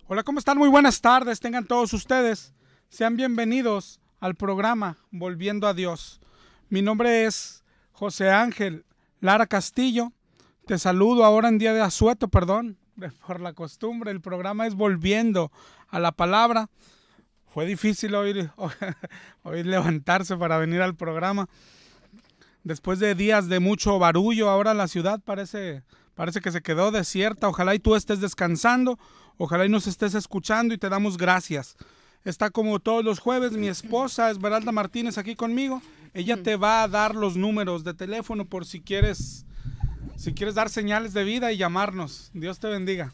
Hola, ¿cómo están? Muy buenas tardes, tengan todos ustedes. Sean bienvenidos al programa Volviendo a Dios. Mi nombre es José Ángel Lara Castillo. Te saludo ahora en día de asueto, perdón, por la costumbre. El programa es Volviendo a la Palabra. Fue difícil hoy levantarse para venir al programa. Después de días de mucho barullo, ahora la ciudad parece que se quedó desierta. Ojalá y tú estés descansando, ojalá y nos estés escuchando y te damos gracias. Está como todos los jueves mi esposa Esmeralda Martínez aquí conmigo. Ella te va a dar los números de teléfono por si quieres dar señales de vida y llamarnos. Dios te bendiga.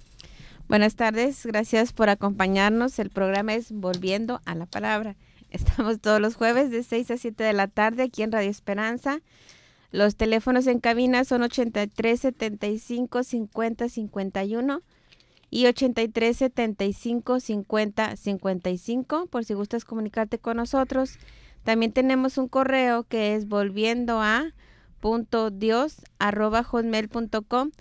Buenas tardes, gracias por acompañarnos. El programa es Volviendo a la Palabra. Estamos todos los jueves de 6 a 7 de la tarde aquí en Radio Esperanza. Los teléfonos en cabina son 83 75 50 51 y 83 75 50 55, por si gustas comunicarte con nosotros. También tenemos un correo que es volviendoa.dios@hotmail.com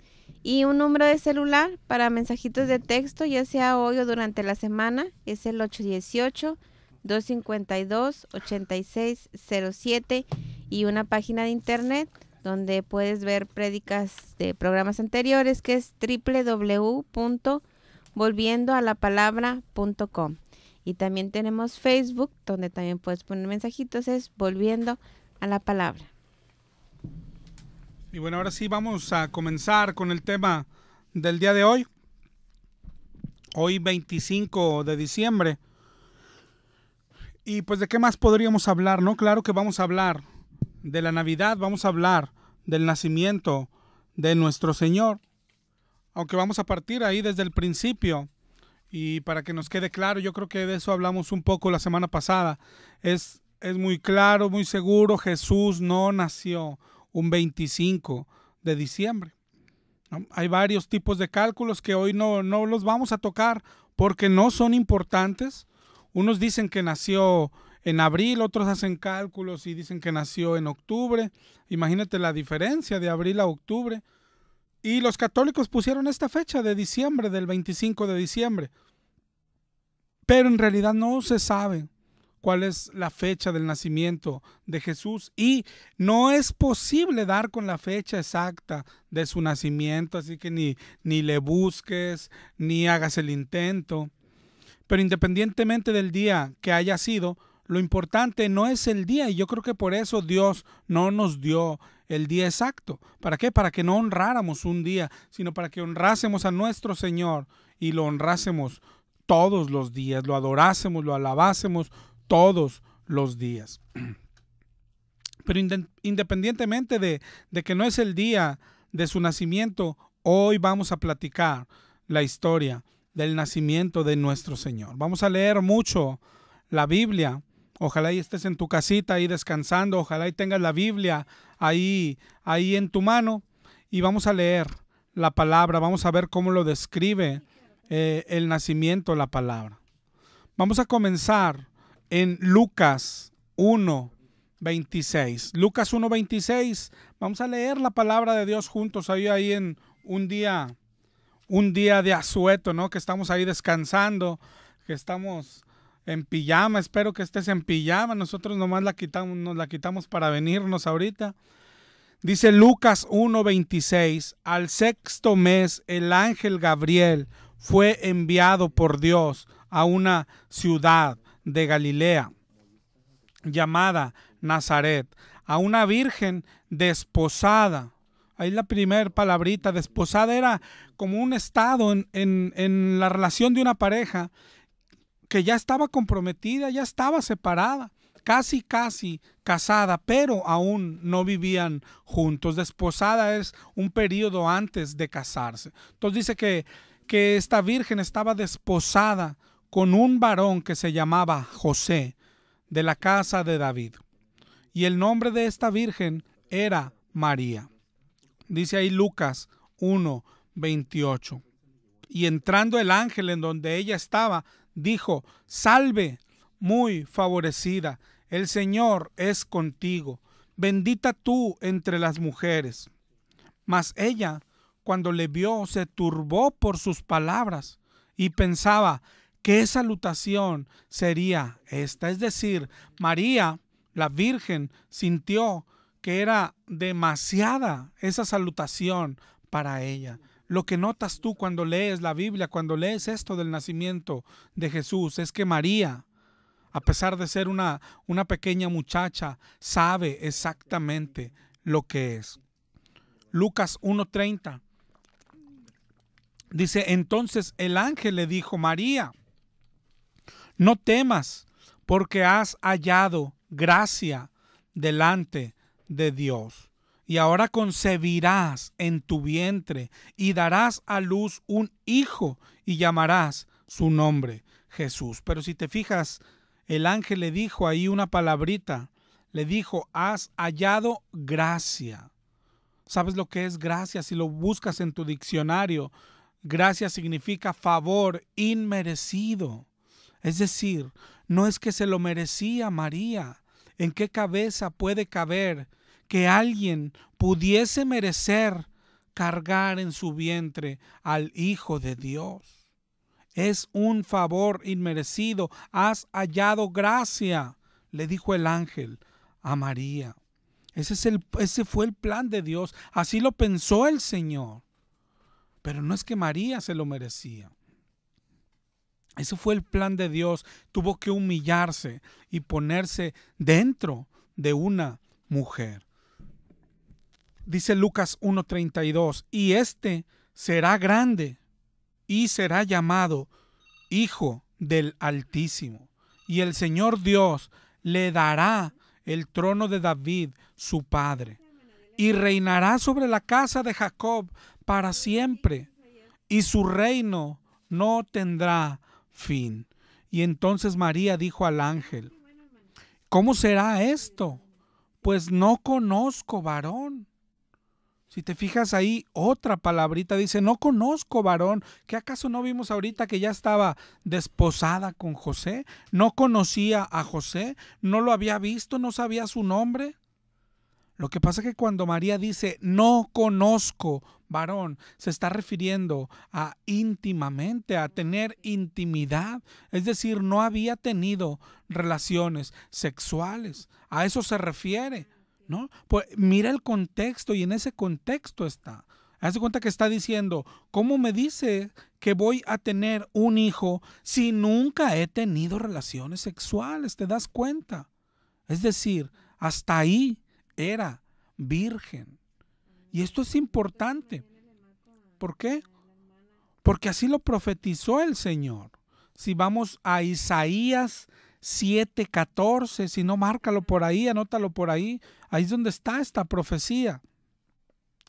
y un número de celular para mensajitos de texto, ya sea hoy o durante la semana, es el 818-252-8607 y una página de internet donde puedes ver prédicas de programas anteriores, que es www.volviendoalapalabra.com. Y también tenemos Facebook, donde también puedes poner mensajitos, es Volviendo a la Palabra. Y bueno, ahora sí vamos a comenzar con el tema del día de hoy. Hoy 25 de diciembre. Y pues de qué más podríamos hablar, ¿no? Claro que vamos a hablar de la Navidad, vamos a hablar del nacimiento de nuestro Señor. Aunque vamos a partir ahí desde el principio. Y para que nos quede claro, yo creo que de eso hablamos un poco la semana pasada. Es muy claro, muy seguro, Jesús no nació un 25 de diciembre. ¿No? Hay varios tipos de cálculos que hoy no los vamos a tocar porque no son importantes. Unos dicen que nació en abril, otros hacen cálculos y dicen que nació en octubre. Imagínate la diferencia de abril a octubre. Y los católicos pusieron esta fecha de diciembre, del 25 de diciembre. Pero en realidad no se sabe cuál es la fecha del nacimiento de Jesús y no es posible dar con la fecha exacta de su nacimiento, así que ni le busques, ni hagas el intento. Pero independientemente del día que haya sido, lo importante no es el día, y yo creo que por eso Dios no nos dio el día exacto. ¿Para qué? Para que no honráramos un día, sino para que honrásemos a nuestro Señor y lo honrásemos todos los días, lo adorásemos, lo alabásemos todos los días. Pero independientemente de que no es el día de su nacimiento, hoy vamos a platicar la historia del nacimiento de nuestro Señor. Vamos a leer mucho la Biblia. Ojalá y estés en tu casita ahí descansando, ojalá y tengas la Biblia ahí en tu mano y vamos a leer la palabra, vamos a ver cómo lo describe el nacimiento, la palabra. Vamos a comenzar en Lucas 1:26. Lucas 1:26. Vamos a leer la palabra de Dios juntos ahí en un día de asueto, ¿no? Que estamos ahí descansando, que estamos en pijama. Espero que estés en pijama. Nosotros nomás nos la quitamos para venirnos ahorita. Dice Lucas 1:26. Al sexto mes el ángel Gabriel fue enviado por Dios a una ciudad de Galilea llamada Nazaret, a una virgen desposada. Ahí la primera palabrita, desposada, era como un estado en la relación de una pareja que ya estaba comprometida, ya estaba separada, casi casada, pero aún no vivían juntos. Desposada es un periodo antes de casarse. Entonces dice que esta virgen estaba desposada con un varón que se llamaba José, de la casa de David. Y el nombre de esta virgen era María. Dice ahí Lucas 1:28. Y entrando el ángel en donde ella estaba, dijo: salve, muy favorecida, el Señor es contigo, bendita tú entre las mujeres. Mas ella, cuando le vio, se turbó por sus palabras y pensaba, ¿qué salutación sería esta? Es decir, María, la Virgen, sintió que era demasiada esa salutación para ella. Lo que notas tú cuando lees la Biblia, cuando lees esto del nacimiento de Jesús, es que María, a pesar de ser una pequeña muchacha, sabe exactamente lo que es. Lucas 1:30 dice, entonces el ángel le dijo, María, no temas, porque has hallado gracia delante de Dios. Y ahora concebirás en tu vientre y darás a luz un hijo y llamarás su nombre Jesús. Pero si te fijas, el ángel le dijo ahí una palabrita, le dijo, has hallado gracia. ¿Sabes lo que es gracia? Si lo buscas en tu diccionario, gracia significa favor inmerecido. Es decir, no es que se lo merecía María. ¿En qué cabeza puede caber que alguien pudiese merecer cargar en su vientre al Hijo de Dios? Es un favor inmerecido. Has hallado gracia, le dijo el ángel a María. Ese fue el plan de Dios. Así lo pensó el Señor. Pero no es que María se lo merecía. Ese fue el plan de Dios. Tuvo que humillarse y ponerse dentro de una mujer. Dice Lucas 1:32, y este será grande y será llamado Hijo del Altísimo. Y el Señor Dios le dará el trono de David, su padre, y reinará sobre la casa de Jacob para siempre, y su reino no tendrá fin. Y entonces María dijo al ángel, ¿cómo será esto? Pues no conozco varón. Si te fijas ahí, otra palabrita dice, no conozco varón. ¿Qué acaso no vimos ahorita que ya estaba desposada con José? ¿No conocía a José? ¿No lo había visto? ¿No sabía su nombre? Lo que pasa es que cuando María dice, no conozco varón, se está refiriendo a íntimamente, a tener intimidad. Es decir, no había tenido relaciones sexuales. A eso se refiere, ¿no? Pues mira el contexto y en ese contexto está. Haz de cuenta que está diciendo, ¿cómo me dice que voy a tener un hijo si nunca he tenido relaciones sexuales? ¿Te das cuenta? Es decir, hasta ahí era virgen. Y esto es importante. ¿Por qué? Porque así lo profetizó el Señor. Si vamos a Isaías 7:14, si no, márcalo por ahí, anótalo por ahí. Ahí es donde está esta profecía.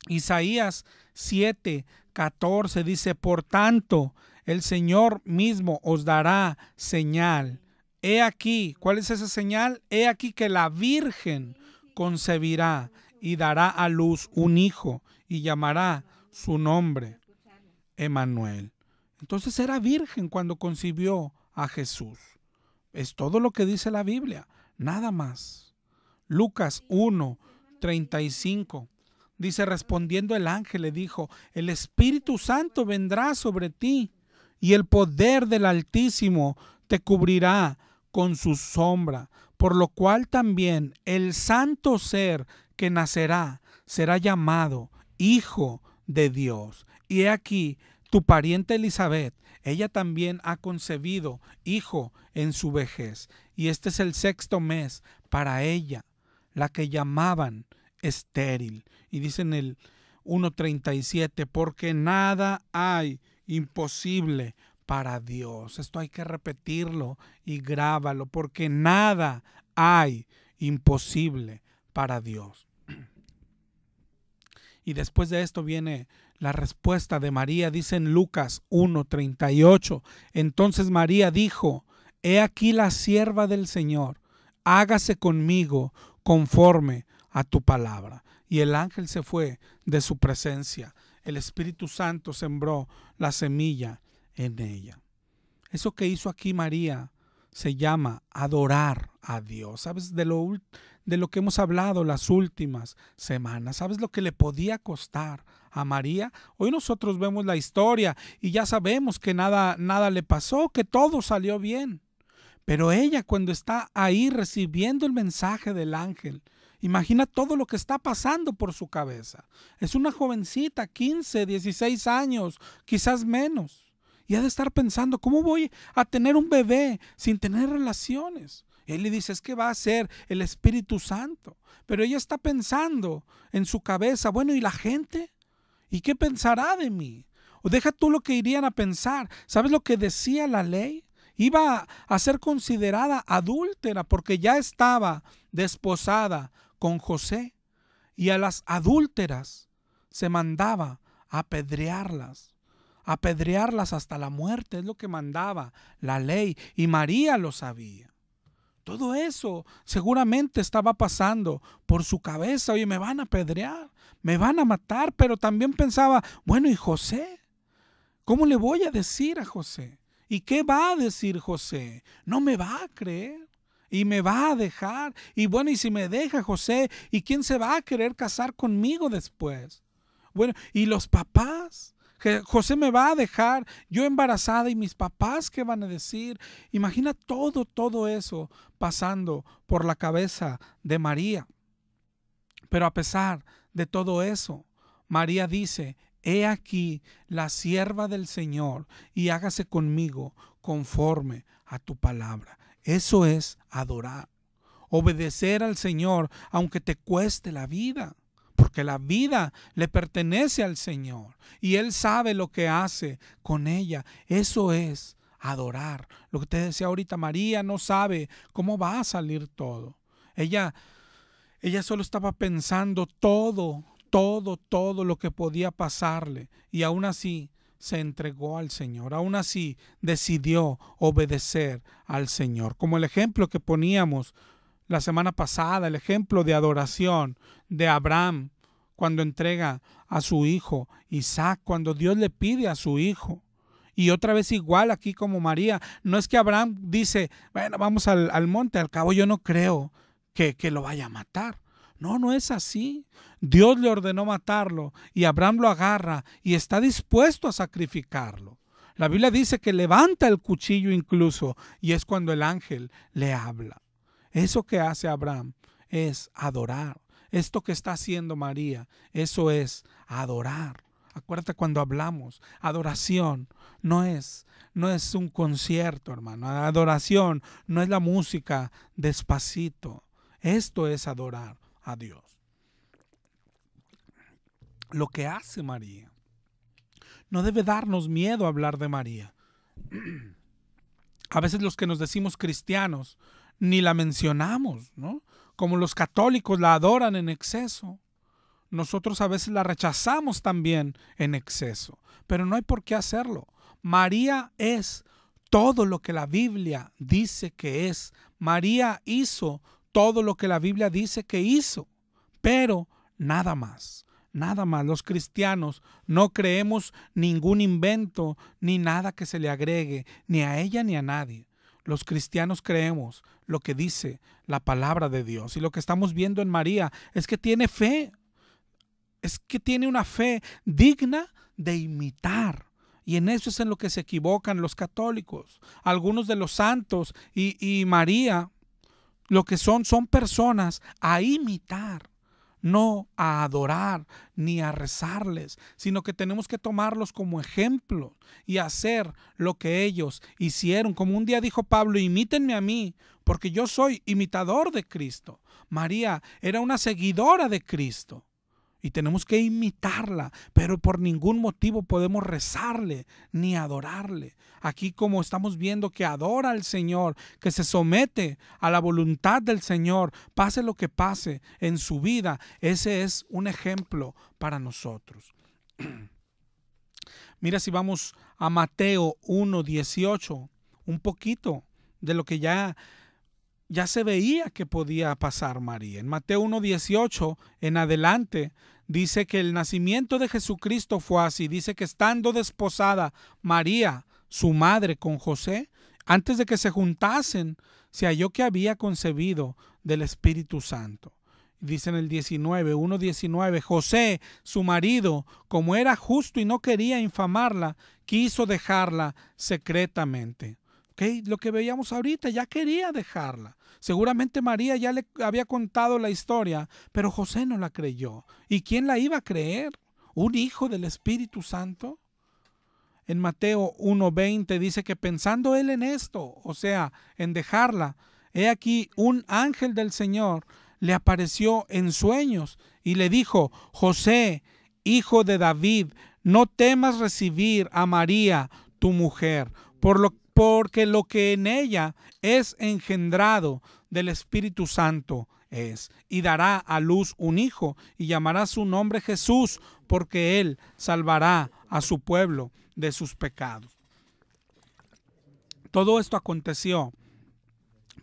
Isaías 7:14 dice, por tanto, el Señor mismo os dará señal. He aquí, ¿cuál es esa señal? He aquí que la Virgen concebirá y dará a luz un hijo y llamará su nombre Emmanuel. Entonces era virgen cuando concibió a Jesús. Es todo lo que dice la Biblia, nada más. Lucas 1:35 dice, respondiendo el ángel le dijo, el Espíritu Santo vendrá sobre ti y el poder del Altísimo te cubrirá con su sombra, por lo cual también el santo ser que nacerá será llamado Hijo de Dios. Y he aquí, tu pariente Elizabeth, ella también ha concebido hijo en su vejez. Y este es el 6º mes para ella, la que llamaban estéril. Y dice en el 1:37, porque nada hay imposible para Dios. Esto hay que repetirlo y grábalo, porque nada hay imposible para Dios. Y después de esto viene la respuesta de María, dice en Lucas 1:38. Entonces María dijo, he aquí la sierva del Señor, hágase conmigo conforme a tu palabra. Y el ángel se fue de su presencia. El Espíritu Santo sembró la semilla en ella. Eso que hizo aquí María se llama adorar a Dios. ¿Sabes de lo que hemos hablado las últimas semanas? ¿Sabes lo que le podía costar a María? Hoy nosotros vemos la historia y ya sabemos que nada le pasó, que todo salió bien. Pero ella, cuando está ahí recibiendo el mensaje del ángel, imagina todo lo que está pasando por su cabeza. Es una jovencita, 15, 16 años, quizás menos. Y ha de estar pensando, ¿cómo voy a tener un bebé sin tener relaciones? Él le dice, es que va a ser el Espíritu Santo. Pero ella está pensando en su cabeza, bueno, ¿y la gente? ¿Y qué pensará de mí? O deja tú lo que irían a pensar. ¿Sabes lo que decía la ley? Iba a ser considerada adúltera porque ya estaba desposada con José. Y a las adúlteras se mandaba a apedrearlas hasta la muerte, es lo que mandaba la ley, y María lo sabía. Todo eso seguramente estaba pasando por su cabeza. Oye, me van a apedrear, me van a matar, pero también pensaba, bueno, ¿y José? ¿Cómo le voy a decir a José? ¿Y qué va a decir José? No me va a creer y me va a dejar. Y bueno, ¿y si me deja José? ¿Y quién se va a querer casar conmigo después? Bueno, ¿y los papás? Que José me va a dejar, yo embarazada, y mis papás, ¿qué van a decir? Imagina todo eso pasando por la cabeza de María. Pero a pesar de todo eso, María dice, he aquí la sierva del Señor, y hágase conmigo conforme a tu palabra. Eso es adorar, obedecer al Señor aunque te cueste la vida. Porque la vida le pertenece al Señor y Él sabe lo que hace con ella. Eso es adorar. Lo que te decía ahorita, María no sabe cómo va a salir todo. Ella solo estaba pensando todo lo que podía pasarle, y aún así se entregó al Señor. Aún así decidió obedecer al Señor. Como el ejemplo que poníamos la semana pasada, el ejemplo de adoración de Abraham cuando entrega a su hijo Isaac, cuando Dios le pide a su hijo. Y otra vez igual aquí como María, no es que Abraham dice, bueno, vamos al monte, al cabo yo no creo que lo vaya a matar. No es así. Dios le ordenó matarlo y Abraham lo agarra y está dispuesto a sacrificarlo. La Biblia dice que levanta el cuchillo incluso, y es cuando el ángel le habla. Eso que hace Abraham es adorar. Esto que está haciendo María, eso es adorar. Acuérdate cuando hablamos, adoración no es un concierto, hermano. Adoración no es la música despacito. Esto es adorar a Dios. Lo que hace María no debe darnos miedo hablar de María. A veces los que nos decimos cristianos ni la mencionamos, ¿no? Como los católicos la adoran en exceso. Nosotros a veces la rechazamos también en exceso, pero no hay por qué hacerlo. María es todo lo que la Biblia dice que es. María hizo todo lo que la Biblia dice que hizo, pero nada más. Nada más. Los cristianos no creemos ningún invento ni nada que se le agregue, ni a ella ni a nadie. Los cristianos creemos lo que dice la palabra de Dios, y lo que estamos viendo en María es que tiene fe, es que tiene una fe digna de imitar. Y en eso es en lo que se equivocan los católicos. Algunos de los santos y María, lo que son personas a imitar, no a adorar ni a rezarles, sino que tenemos que tomarlos como ejemplo y hacer lo que ellos hicieron. Como un día dijo Pablo, imítenme a mí, porque yo soy imitador de Cristo. María era una seguidora de Cristo y tenemos que imitarla, pero por ningún motivo podemos rezarle ni adorarle. Aquí, como estamos viendo que adora al Señor, que se somete a la voluntad del Señor, pase lo que pase en su vida, ese es un ejemplo para nosotros. Mira, si vamos a Mateo 1:18, un poquito de lo que ya se veía que podía pasar María. En Mateo 1:18 en adelante dice que el nacimiento de Jesucristo fue así. Dice que estando desposada María, su madre, con José, Antes de que se juntasen, se halló que había concebido del Espíritu Santo. Dice en el 1:19, José, su marido, como era justo y no quería infamarla, quiso dejarla secretamente. ¿Okay? Lo que veíamos ahorita, ya quería dejarla. Seguramente María ya le había contado la historia, pero José no la creyó. ¿Y quién la iba a creer? ¿Un hijo del Espíritu Santo? En Mateo 1:20 dice que pensando él en esto, o sea, en dejarla, he aquí un ángel del Señor le apareció en sueños y le dijo: José, hijo de David, no temas recibir a María, tu mujer, porque lo que en ella es engendrado del Espíritu Santo es, y dará a luz un hijo, y llamará su nombre Jesús, porque él salvará a su pueblo de sus pecados. Todo esto aconteció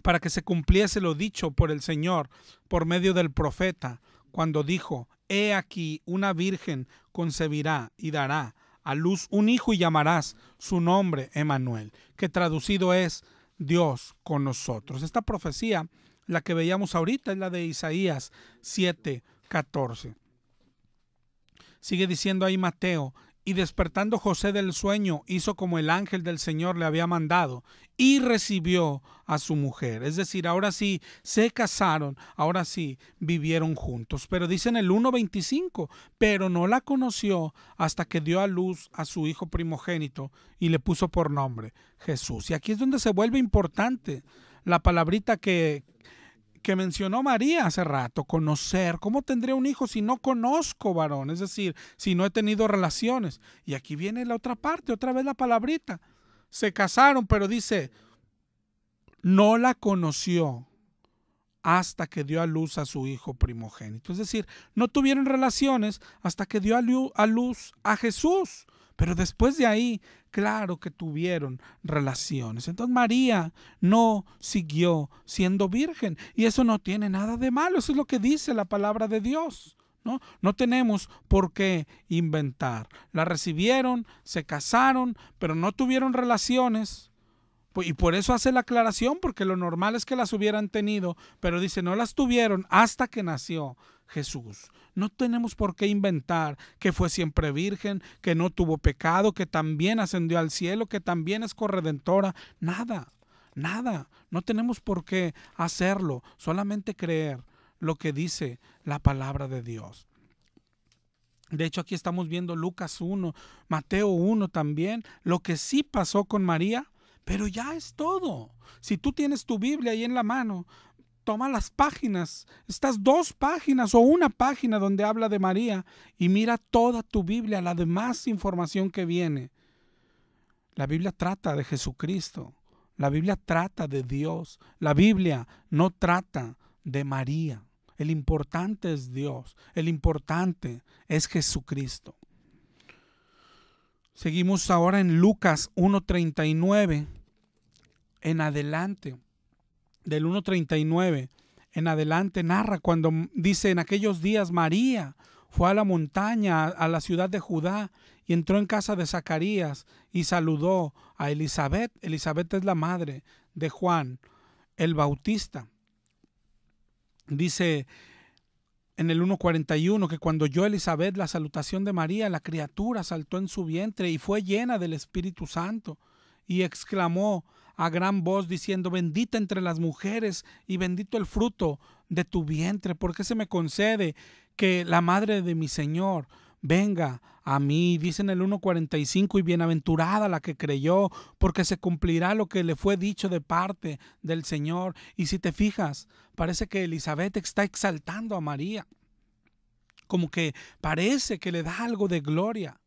para que se cumpliese lo dicho por el Señor por medio del profeta, cuando dijo: he aquí una virgen concebirá y dará a luz un hijo y llamarás su nombre Emmanuel, que traducido es Dios con nosotros. Esta profecía, la que veíamos ahorita, es la de Isaías 7:14. Sigue diciendo ahí Mateo: y despertando José del sueño, hizo como el ángel del Señor le había mandado y recibió a su mujer. Es decir, ahora sí se casaron, ahora sí vivieron juntos. Pero dice en el 1:25, pero no la conoció hasta que dio a luz a su hijo primogénito y le puso por nombre Jesús. Y aquí es donde se vuelve importante la palabrita que mencionó María hace rato: conocer. ¿Cómo tendré un hijo si no conozco varón? Es decir, si no he tenido relaciones. Y aquí viene la otra parte, otra vez la palabrita. Se casaron, pero dice, no la conoció hasta que dio a luz a su hijo primogénito. Es decir, no tuvieron relaciones hasta que dio a luz a Jesús. Pero después de ahí, claro que tuvieron relaciones. Entonces María no siguió siendo virgen. Y eso no tiene nada de malo. Eso es lo que dice la palabra de Dios. No tenemos por qué inventar. La recibieron, se casaron, pero no tuvieron relaciones. Y por eso hace la aclaración, porque lo normal es que las hubieran tenido, pero dice, no las tuvieron hasta que nació Jesús. No tenemos por qué inventar que fue siempre virgen, que no tuvo pecado, que también ascendió al cielo, que también es corredentora. Nada. No tenemos por qué hacerlo, solamente creer lo que dice la palabra de Dios. De hecho, aquí estamos viendo Lucas 1, Mateo 1 también, lo que sí pasó con María. Pero ya es todo. Si tú tienes tu Biblia ahí en la mano, toma las páginas, estas 2 páginas o una página donde habla de María, y mira toda tu Biblia, la demás información que viene. La Biblia trata de Jesucristo. La Biblia trata de Dios. La Biblia no trata de María. El importante es Dios. El importante es Jesucristo. Seguimos ahora en Lucas 1:39 en adelante. Del 1:39 en adelante narra cuando dice: en aquellos días María fue a la montaña, a la ciudad de Judá, y entró en casa de Zacarías y saludó a Elizabeth. Elizabeth es la madre de Juan el Bautista. Dice en el 1:41 que cuando oyó Elizabeth la salutación de María, la criatura saltó en su vientre y fue llena del Espíritu Santo, y exclamó a gran voz diciendo: bendita entre las mujeres y bendito el fruto de tu vientre. ¿Por qué se me concede que la madre de mi Señor venga a mí? Dice en el 1:45, y bienaventurada la que creyó, porque se cumplirá lo que le fue dicho de parte del Señor. Y si te fijas, parece que Elizabeth está exaltando a María, como que parece que le da algo de gloria.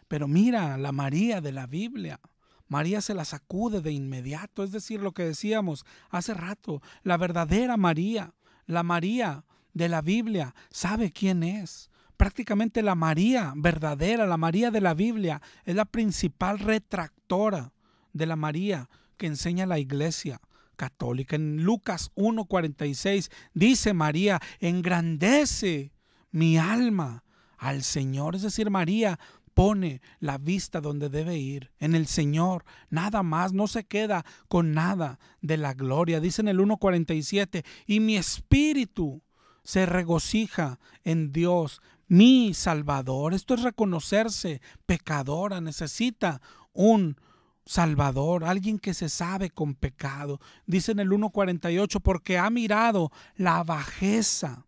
Pero mira, la María de la Biblia, María se la sacude de inmediato. Es decir, lo que decíamos hace rato, la verdadera María, la María de la Biblia, sabe quién es. Prácticamente la María verdadera, la María de la Biblia, es la principal retractora de la María que enseña la Iglesia católica. En Lucas 1:46 dice María: engrandece mi alma al Señor. Es decir, María pone la vista donde debe ir, en el Señor, nada más, no se queda con nada de la gloria. Dice en el 1:47, y mi espíritu se regocija en Dios, mi Salvador. Esto es reconocerse pecadora, necesita un Salvador, alguien que se sabe con pecado. Dice en el 1:48, porque ha mirado la bajeza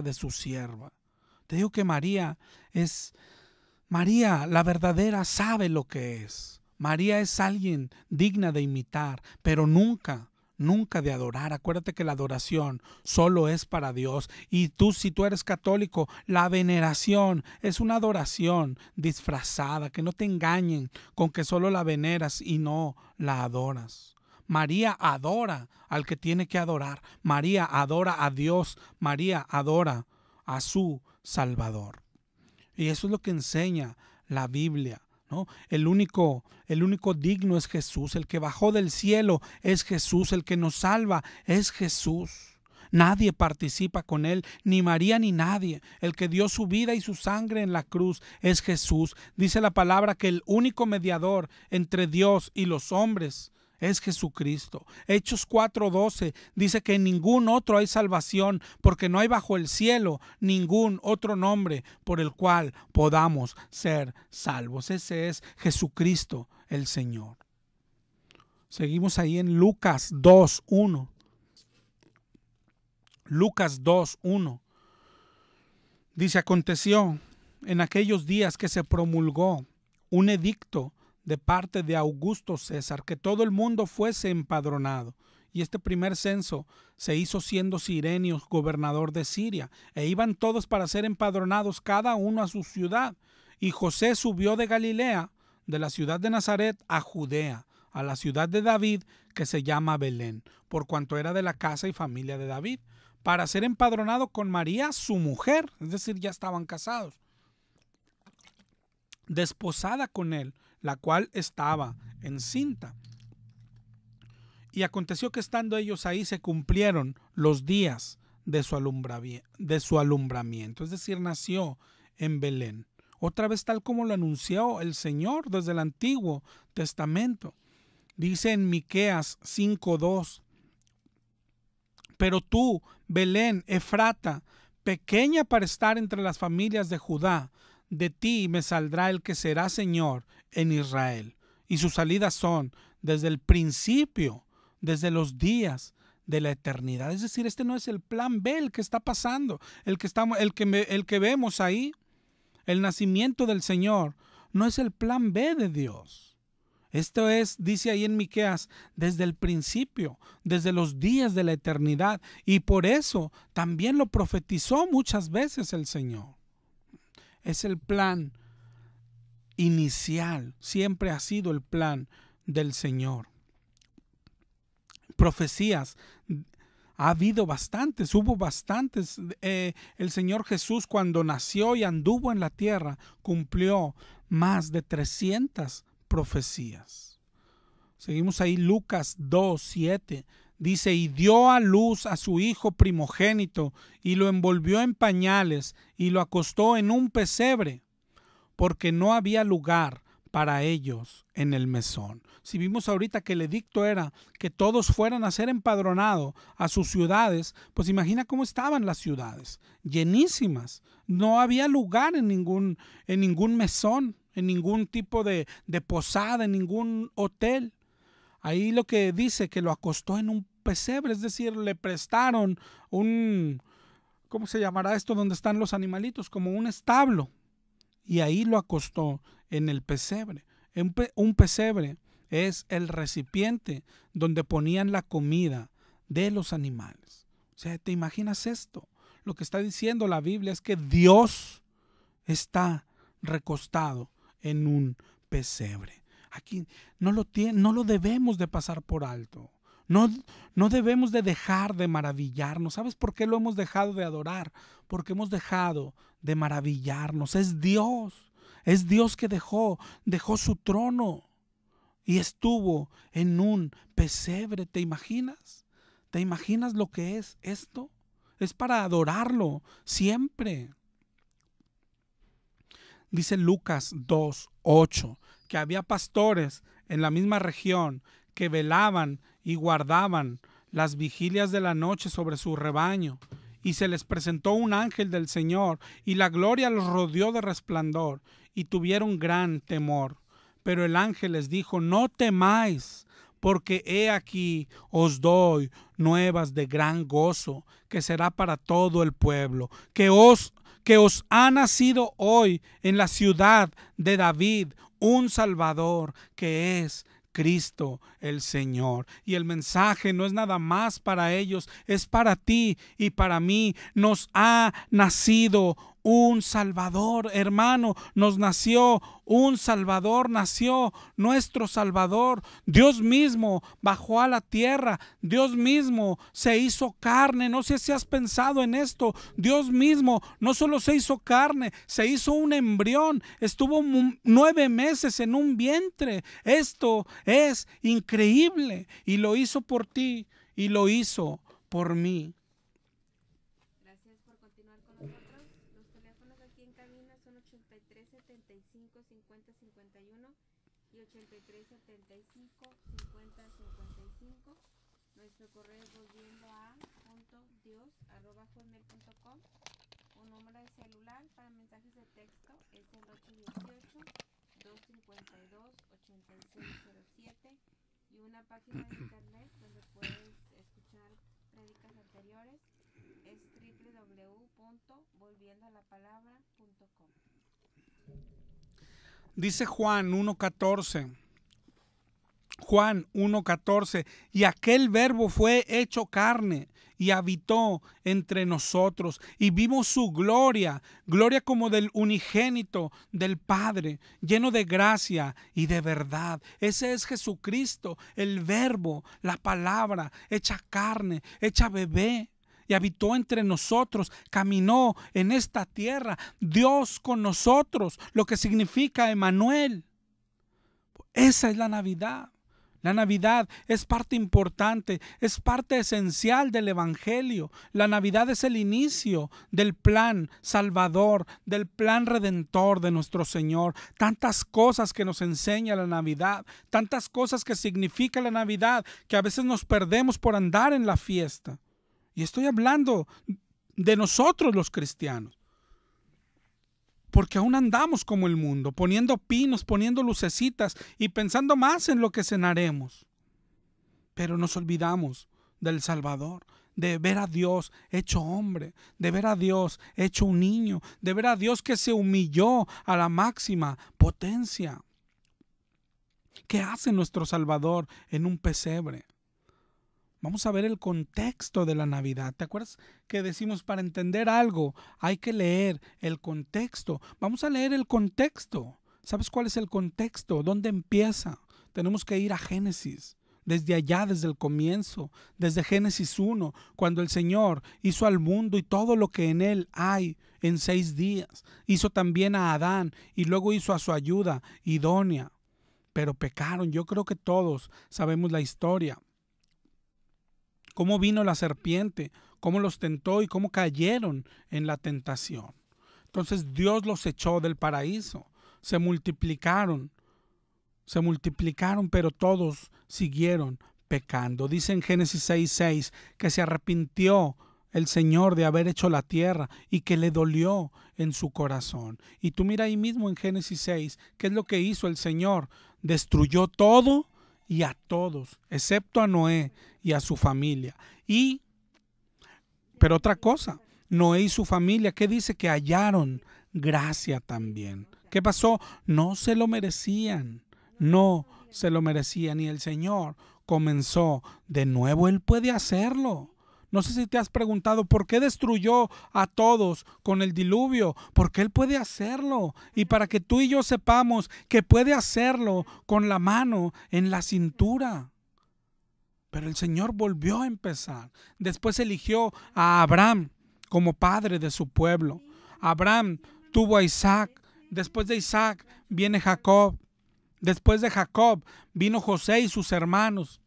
de su sierva. Te digo que María, la verdadera, sabe lo que es. María es alguien digna de imitar, pero nunca de adorar. Acuérdate que la adoración solo es para Dios. Y tú, si tú eres católico, la veneración es una adoración disfrazada. Que no te engañen con que solo la veneras y no la adoras. María adora al que tiene que adorar. María adora a Dios. María adora a su Salvador. Y eso es lo que enseña la Biblia, ¿no? El único digno es Jesús. El que bajó del cielo es Jesús. El que nos salva es Jesús. Nadie participa con Él, ni María ni nadie. El que dio su vida y su sangre en la cruz es Jesús. Dice la palabra que el único mediador entre Dios y los hombres es Jesucristo. Hechos 4:12 dice que en ningún otro hay salvación, porque no hay bajo el cielo ningún otro nombre por el cual podamos ser salvos. Ese es Jesucristo el Señor. Seguimos ahí en Lucas 2:1. Lucas 2:1 dice: aconteció en aquellos días que se promulgó un edicto de parte de Augusto César, que todo el mundo fuese empadronado. Y este primer censo se hizo siendo Cirenio gobernador de Siria, e iban todos para ser empadronados, cada uno a su ciudad. Y José subió de Galilea, de la ciudad de Nazaret, a Judea, a la ciudad de David, que se llama Belén, por cuanto era de la casa y familia de David, para ser empadronado con María, su mujer, es decir, ya estaban casados, desposada con él, la cual estaba encinta. Y aconteció que estando ellos ahí se cumplieron los días de su alumbramiento, es decir, nació en Belén. Otra vez tal como lo anunció el Señor desde el Antiguo Testamento. Dice en Miqueas 5:2, pero tú, Belén, Efrata, pequeña para estar entre las familias de Judá, de ti me saldrá el que será Señor en Israel. Y sus salidas son desde el principio, desde los días de la eternidad. Es decir, este no es el plan B el que está pasando, el que vemos ahí, el nacimiento del Señor, no es el plan B de Dios. Esto es, dice ahí en Miqueas, desde el principio, desde los días de la eternidad. Y por eso también lo profetizó muchas veces el Señor. Es el plan inicial, siempre ha sido el plan del Señor. Profecías, ha habido bastantes, hubo bastantes. El Señor Jesús, cuando nació y anduvo en la tierra, cumplió más de 300 profecías. Seguimos ahí, Lucas 2:7. Dice: y dio a luz a su hijo primogénito, y lo envolvió en pañales, y lo acostó en un pesebre, porque no había lugar para ellos en el mesón. Si vimos ahorita que el edicto era que todos fueran a ser empadronados a sus ciudades, pues imagina cómo estaban las ciudades, llenísimas. No había lugar en ningún mesón, en ningún tipo de posada, en ningún hotel. Ahí lo que dice que lo acostó en un pesebre, es decir, le prestaron un, ¿cómo se llamará esto donde están los animalitos? Como un establo. Y ahí lo acostó en el pesebre. Un pesebre es el recipiente donde ponían la comida de los animales. O sea, ¿te imaginas esto? Lo que está diciendo la Biblia es que Dios está recostado en un pesebre. Aquí no lo debemos de pasar por alto. No debemos de dejar de maravillarnos. ¿Sabes por qué lo hemos dejado de adorar? Porque hemos dejado de maravillarnos. Es Dios que dejó su trono y estuvo en un pesebre. ¿Te imaginas? ¿Te imaginas lo que es esto? Es para adorarlo siempre. Dice Lucas 2:8, que había pastores en la misma región que velaban y guardaban las vigilias de la noche sobre su rebaño. Y se les presentó un ángel del Señor, y la gloria los rodeó de resplandor, y tuvieron gran temor. Pero el ángel les dijo: no temáis, porque he aquí os doy nuevas de gran gozo, que será para todo el pueblo, que os ha nacido hoy en la ciudad de David un Salvador, que es Cristo el Señor. Y el mensaje no es nada más para ellos, es para ti y para mí. Nos ha nacido un Salvador, hermano, nos nació un Salvador, nació nuestro Salvador. Dios mismo bajó a la tierra, Dios mismo se hizo carne. No sé si has pensado en esto. Dios mismo no solo se hizo carne, se hizo un embrión, estuvo 9 meses en un vientre. Esto es increíble, y lo hizo por ti y lo hizo por mí. Gracias por continuar con nosotros. Los teléfonos aquí en cabina son 83 75 50 51 y 83 75 50 55. Nuestro correo es volviendoa.dios@hotmail.com. Un número de celular para mensajes de texto es el 818-252-8607, y una página de internet donde puedes escuchar prédicas anteriores es www.volviendoalapalabra.com. Dice Juan 1:14. Juan 1:14, y aquel verbo fue hecho carne y habitó entre nosotros, y vimos su gloria, gloria como del unigénito del Padre, lleno de gracia y de verdad. Ese es Jesucristo, el verbo, la palabra, hecha carne, hecha bebé. Y habitó entre nosotros, caminó en esta tierra, Dios con nosotros, lo que significa Emmanuel. Esa es la Navidad. La Navidad es parte importante, es parte esencial del Evangelio. La Navidad es el inicio del plan salvador, del plan redentor de nuestro Señor. Tantas cosas que nos enseña la Navidad, tantas cosas que significa la Navidad, que a veces nos perdemos por andar en la fiesta. Y estoy hablando de nosotros los cristianos. Porque aún andamos como el mundo, poniendo pinos, poniendo lucecitas y pensando más en lo que cenaremos. Pero nos olvidamos del Salvador, de ver a Dios hecho hombre, de ver a Dios hecho un niño, de ver a Dios que se humilló a la máxima potencia. ¿Qué hace nuestro Salvador en un pesebre? Vamos a ver el contexto de la Navidad. ¿Te acuerdas que decimos, para entender algo hay que leer el contexto? Vamos a leer el contexto. ¿Sabes cuál es el contexto? ¿Dónde empieza? Tenemos que ir a Génesis. Desde allá, desde el comienzo, desde Génesis 1, cuando el Señor hizo al mundo y todo lo que en él hay en 6 días. Hizo también a Adán y luego hizo a su ayuda idónea. Pero pecaron. Yo creo que todos sabemos la historia. Cómo vino la serpiente, cómo los tentó y cómo cayeron en la tentación. Entonces Dios los echó del paraíso. Se multiplicaron, pero todos siguieron pecando. Dice en Génesis 6:6 que se arrepintió el Señor de haber hecho la tierra y que le dolió en su corazón. Y tú mira ahí mismo en Génesis 6, ¿qué es lo que hizo el Señor? Destruyó todo y a todos, excepto a Noé y a su familia. Pero otra cosa, Noé y su familia, ¿qué dice? Que hallaron gracia también. ¿Qué pasó? No se lo merecían, no se lo merecían. Y el Señor comenzó de nuevo. Él puede hacerlo. No sé si te has preguntado por qué destruyó a todos con el diluvio, porque Él puede hacerlo. Y para que tú y yo sepamos que puede hacerlo con la mano en la cintura. Pero el Señor volvió a empezar. Después eligió a Abraham como padre de su pueblo. Abraham tuvo a Isaac. Después de Isaac viene Jacob. Después de Jacob vino José y sus hermanos.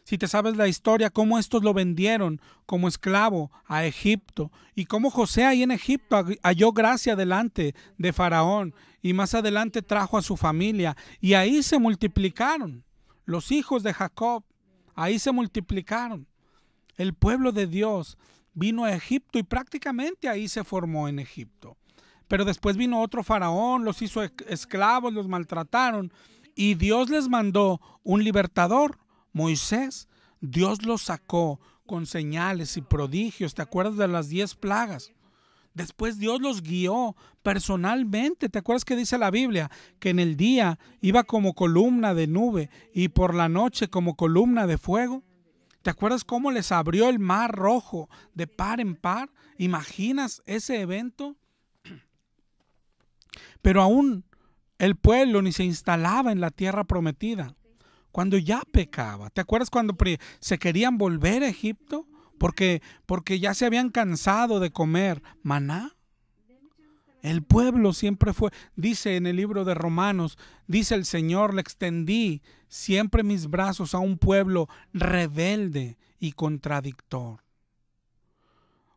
Si te sabes la historia, cómo estos lo vendieron como esclavo a Egipto y cómo José ahí en Egipto halló gracia delante de Faraón y más adelante trajo a su familia y ahí se multiplicaron los hijos de Jacob, ahí se multiplicaron. El pueblo de Dios vino a Egipto y prácticamente ahí se formó en Egipto. Pero después vino otro faraón, los hizo esclavos, los maltrataron y Dios les mandó un libertador, Moisés. Dios los sacó con señales y prodigios. ¿Te acuerdas de las 10 plagas? Después Dios los guió personalmente. ¿Te acuerdas que dice la Biblia? Que en el día iba como columna de nube y por la noche como columna de fuego. ¿Te acuerdas cómo les abrió el mar rojo de par en par? ¿Imaginas ese evento? Pero aún el pueblo ni se instalaba en la tierra prometida. Cuando ya pecaba. ¿Te acuerdas cuando se querían volver a Egipto? Porque ya se habían cansado de comer maná. El pueblo siempre fue, dice en el libro de Romanos, dice el Señor, le extendí siempre mis brazos a un pueblo rebelde y contradictor.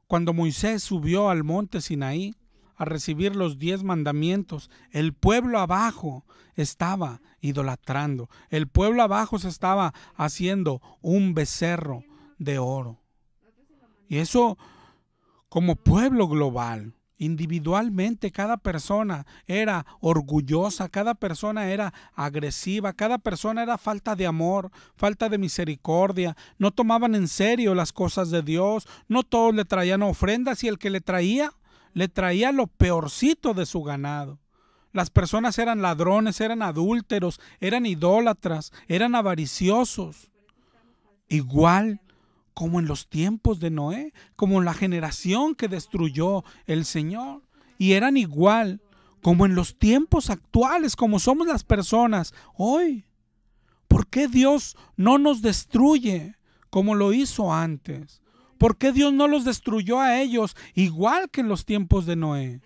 Cuando Moisés subió al monte Sinaí a recibir los 10 mandamientos, el pueblo abajo estaba idolatrando. El pueblo abajo se estaba haciendo un becerro de oro. Y eso como pueblo global. Individualmente cada persona era orgullosa, cada persona era agresiva, cada persona era falta de amor, falta de misericordia, no tomaban en serio las cosas de Dios, no todos le traían ofrendas y el que le traía lo peorcito de su ganado. Las personas eran ladrones, eran adúlteros, eran idólatras, eran avariciosos. Igual como en los tiempos de Noé, como en la generación que destruyó el Señor. Y eran igual como en los tiempos actuales, como somos las personas hoy. ¿Por qué Dios no nos destruye como lo hizo antes? ¿Por qué Dios no los destruyó a ellos igual que en los tiempos de Noé?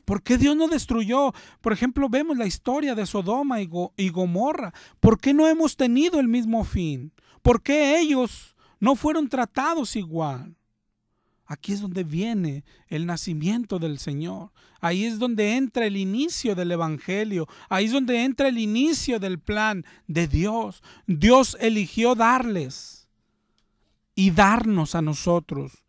¿Por qué Dios no destruyó? Por ejemplo, vemos la historia de Sodoma y Gomorra. ¿Por qué no hemos tenido el mismo fin? ¿Por qué ellos no fueron tratados igual? Aquí es donde viene el nacimiento del Señor. Ahí es donde entra el inicio del Evangelio. Ahí es donde entra el inicio del plan de Dios. Dios eligió darles y darnos a nosotros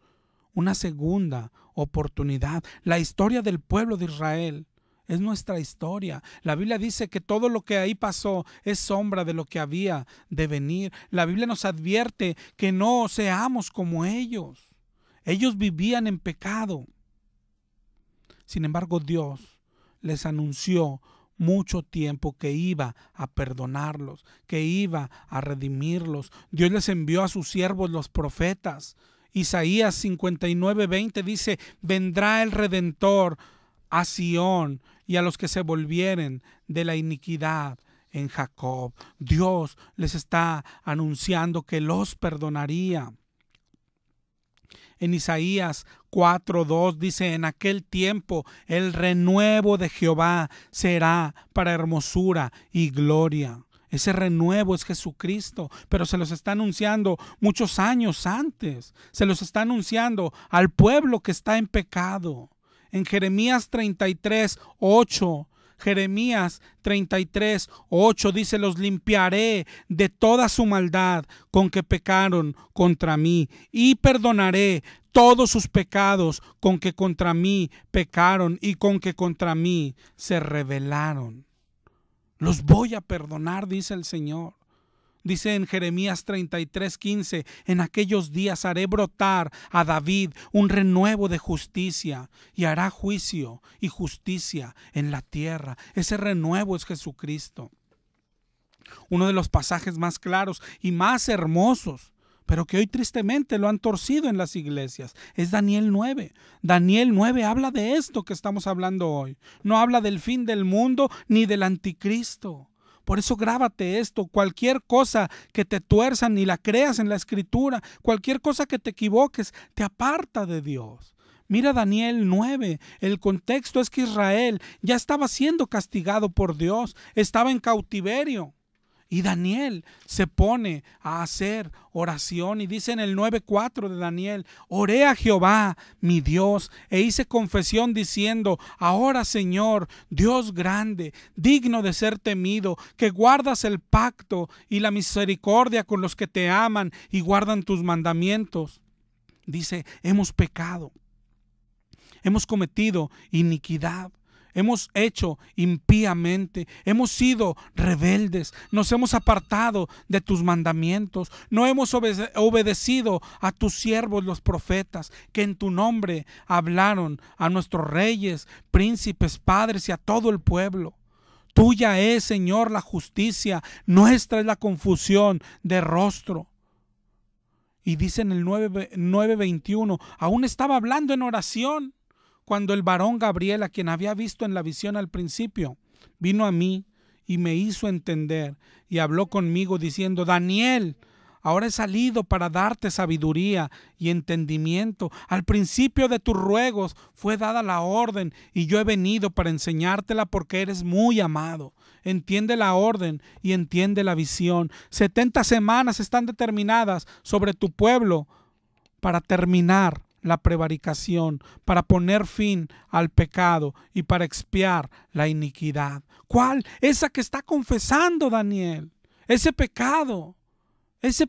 una segunda oportunidad. La historia del pueblo de Israel es nuestra historia. La Biblia dice que todo lo que ahí pasó es sombra de lo que había de venir. La Biblia nos advierte que no seamos como ellos. Ellos vivían en pecado. Sin embargo, Dios les anunció mucho tiempo que iba a perdonarlos, que iba a redimirlos. Dios les envió a sus siervos los profetas. Isaías 59:20 dice: vendrá el Redentor a Sión y a los que se volvieren de la iniquidad en Jacob. Dios les está anunciando que los perdonaría. En Isaías 4:2 dice: en aquel tiempo el renuevo de Jehová será para hermosura y gloria. Ese renuevo es Jesucristo, pero se los está anunciando muchos años antes. Se los está anunciando al pueblo que está en pecado. En Jeremías 33:8, Jeremías 33:8 dice: los limpiaré de toda su maldad con que pecaron contra mí y perdonaré todos sus pecados con que contra mí pecaron y con que contra mí se rebelaron. Los voy a perdonar, dice el Señor. Dice en Jeremías 33:15: en aquellos días haré brotar a David un renuevo de justicia y hará juicio y justicia en la tierra. Ese renuevo es Jesucristo. Uno de los pasajes más claros y más hermosos, pero que hoy tristemente lo han torcido en las iglesias, es Daniel 9. Daniel 9 habla de esto que estamos hablando hoy. No habla del fin del mundo ni del anticristo. Por eso grábate esto: cualquier cosa que te tuerzan ni la creas en la escritura, cualquier cosa que te equivoques, te aparta de Dios. Mira Daniel 9, el contexto es que Israel ya estaba siendo castigado por Dios, estaba en cautiverio. Y Daniel se pone a hacer oración y dice en el 9:4 de Daniel: oré a Jehová, mi Dios, e hice confesión diciendo: ahora, Señor, Dios grande, digno de ser temido, que guardas el pacto y la misericordia con los que te aman y guardan tus mandamientos. Dice: hemos pecado, hemos cometido iniquidad. Hemos hecho impíamente, hemos sido rebeldes, nos hemos apartado de tus mandamientos, no hemos obedecido a tus siervos los profetas, que en tu nombre hablaron a nuestros reyes, príncipes, padres y a todo el pueblo. Tuya es, Señor, la justicia, nuestra es la confusión de rostro. Y dice en el 9:21, aún estaba hablando en oración cuando el varón Gabriel, a quien había visto en la visión al principio, vino a mí y me hizo entender y habló conmigo diciendo: Daniel, ahora he salido para darte sabiduría y entendimiento. Al principio de tus ruegos fue dada la orden y yo he venido para enseñártela porque eres muy amado. Entiende la orden y entiende la visión. 70 semanas están determinadas sobre tu pueblo para terminar la prevaricación, para poner fin al pecado y para expiar la iniquidad. ¿Cuál? Esa que está confesando Daniel. Ese pecado. Dice: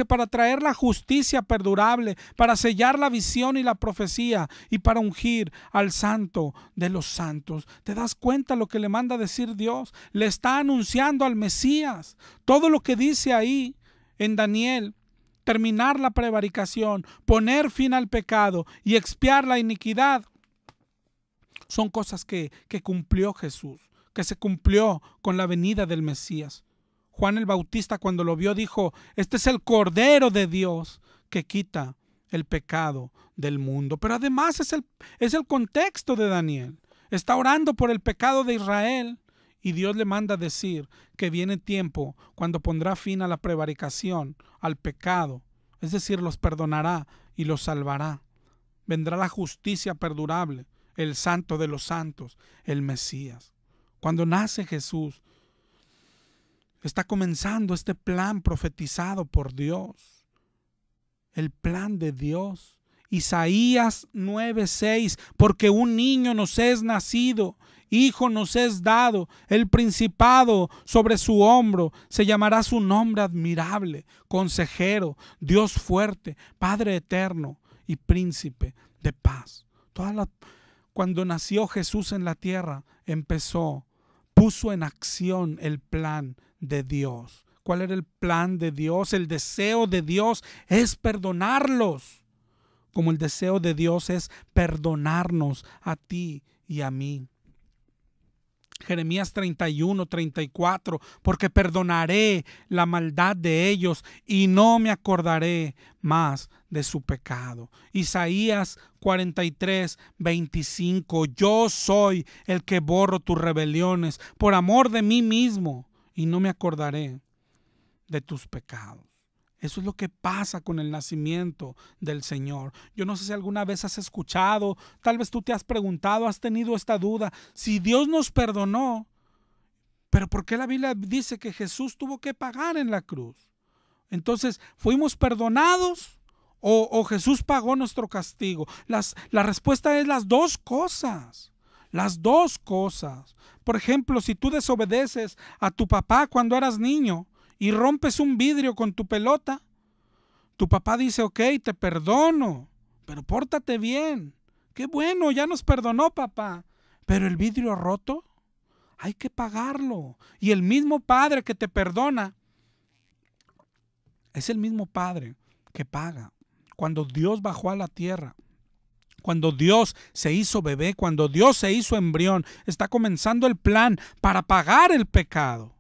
para traer la justicia perdurable, para sellar la visión y la profecía y para ungir al santo de los santos. ¿Te das cuenta lo que le manda decir Dios? Le está anunciando al Mesías. Todo lo que dice ahí en Daniel: terminar la prevaricación, poner fin al pecado y expiar la iniquidad, son cosas que cumplió Jesús, que se cumplió con la venida del Mesías. Juan el Bautista, cuando lo vio, dijo: este es el Cordero de Dios que quita el pecado del mundo. Pero además es el contexto de Daniel. Está orando por el pecado de Israel. Y Dios le manda decir que viene tiempo cuando pondrá fin a la prevaricación, al pecado. Es decir, los perdonará y los salvará. Vendrá la justicia perdurable, el santo de los santos, el Mesías. Cuando nace Jesús, está comenzando este plan profetizado por Dios. El plan de Dios. Isaías 9:6, porque un niño nos es nacido, hijo nos es dado, el principado sobre su hombro, se llamará su nombre admirable, consejero, Dios fuerte, Padre eterno y príncipe de paz. Cuando nació Jesús en la tierra, puso en acción el plan de Dios. ¿Cuál era el plan de Dios? El deseo de Dios es perdonarlos, como el deseo de Dios es perdonarnos a ti y a mí. Jeremías 31:34, porque perdonaré la maldad de ellos y no me acordaré más de su pecado. Isaías 43:25, yo soy el que borro tus rebeliones por amor de mí mismo y no me acordaré de tus pecados. Eso es lo que pasa con el nacimiento del Señor. Yo no sé si alguna vez has escuchado, tal vez tú te has preguntado, has tenido esta duda: si Dios nos perdonó, ¿pero por qué la Biblia dice que Jesús tuvo que pagar en la cruz? Entonces, ¿fuimos perdonados o Jesús pagó nuestro castigo? La respuesta es las dos cosas. Las dos cosas. Por ejemplo, si tú desobedeces a tu papá cuando eras niño y rompes un vidrio con tu pelota, tu papá dice: ok, te perdono, pero pórtate bien. Qué bueno, ya nos perdonó papá. Pero el vidrio roto, hay que pagarlo. Y el mismo Padre que te perdona es el mismo Padre que paga. Cuando Dios bajó a la tierra, cuando Dios se hizo bebé, cuando Dios se hizo embrión, está comenzando el plan para pagar el pecado,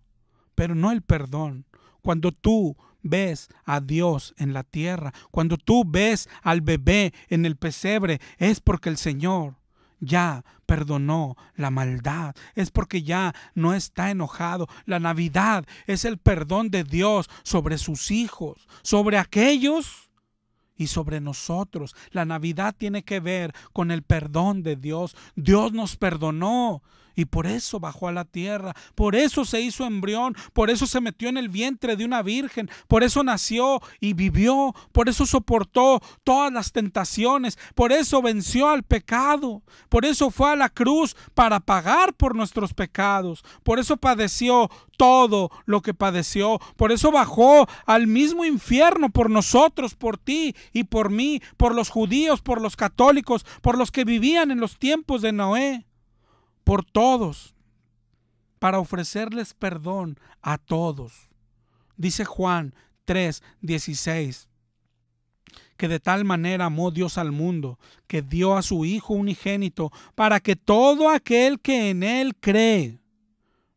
pero no el perdón. Cuando tú ves a Dios en la tierra, cuando tú ves al bebé en el pesebre, es porque el Señor ya perdonó la maldad, es porque ya no está enojado. La Navidad es el perdón de Dios sobre sus hijos, sobre aquellos y sobre nosotros. La Navidad tiene que ver con el perdón de Dios. Dios nos perdonó Y por eso bajó a la tierra, por eso se hizo embrión, por eso se metió en el vientre de una virgen, por eso nació y vivió, por eso soportó todas las tentaciones, por eso venció al pecado, por eso fue a la cruz para pagar por nuestros pecados, por eso padeció todo lo que padeció, por eso bajó al mismo infierno por nosotros, por ti y por mí, por los judíos, por los católicos, por los que vivían en los tiempos de Noé, por todos, para ofrecerles perdón a todos. Dice Juan 3:16, que de tal manera amó Dios al mundo, que dio a su Hijo unigénito, para que todo aquel que en Él cree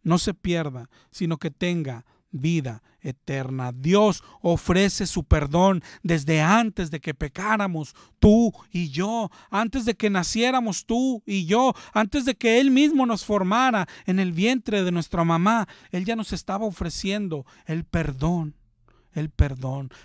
no se pierda, sino que tenga vida eterna. Dios ofrece su perdón desde antes de que pecáramos tú y yo, antes de que naciéramos tú y yo, antes de que Él mismo nos formara en el vientre de nuestra mamá. Él ya nos estaba ofreciendo el perdón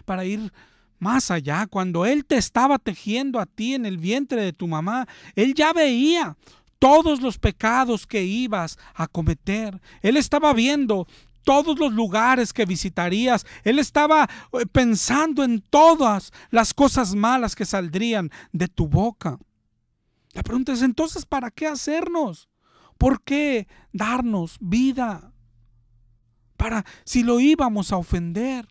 para ir más allá. Cuando Él te estaba tejiendo a ti en el vientre de tu mamá, Él ya veía todos los pecados que ibas a cometer. Él estaba viendo todos los lugares que visitarías. Él estaba pensando en todas las cosas malas que saldrían de tu boca. La pregunta es entonces, ¿para qué hacernos? ¿Por qué darnos vida? Para si lo íbamos a ofender.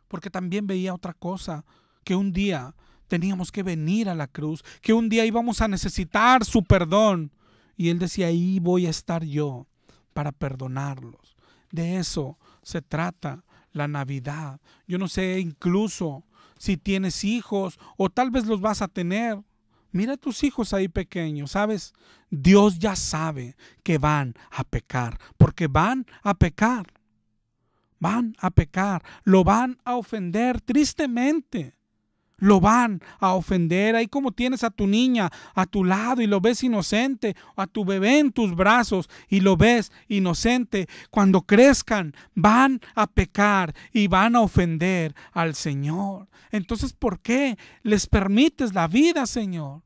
Porque también veía otra cosa, que un día teníamos que venir a la cruz, que un día íbamos a necesitar su perdón. Y Él decía, ahí voy a estar yo para perdonarlos. De eso se trata la Navidad. Yo no sé incluso si tienes hijos o tal vez los vas a tener. Mira a tus hijos ahí pequeños, ¿sabes? Dios ya sabe que van a pecar, porque van a pecar. Van a pecar, lo van a ofender tristemente. Lo van a ofender. Ahí como tienes a tu niña a tu lado y lo ves inocente, a tu bebé en tus brazos y lo ves inocente. Cuando crezcan van a pecar y van a ofender al Señor. Entonces, ¿por qué les permites la vida, Señor?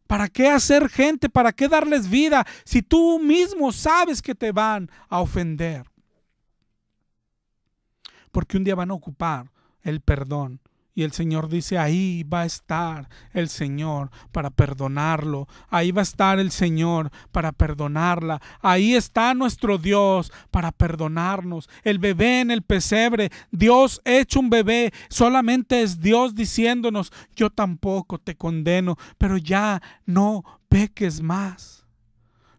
¿Para qué hacer gente? ¿Para qué darles vida si tú mismo sabes que te van a ofender? Porque un día van a ocupar el perdón. Y el Señor dice, ahí va a estar el Señor para perdonarlo. Ahí va a estar el Señor para perdonarla. Ahí está nuestro Dios para perdonarnos. El bebé en el pesebre, Dios hecho un bebé, solamente es Dios diciéndonos, yo tampoco te condeno, pero ya no peques más.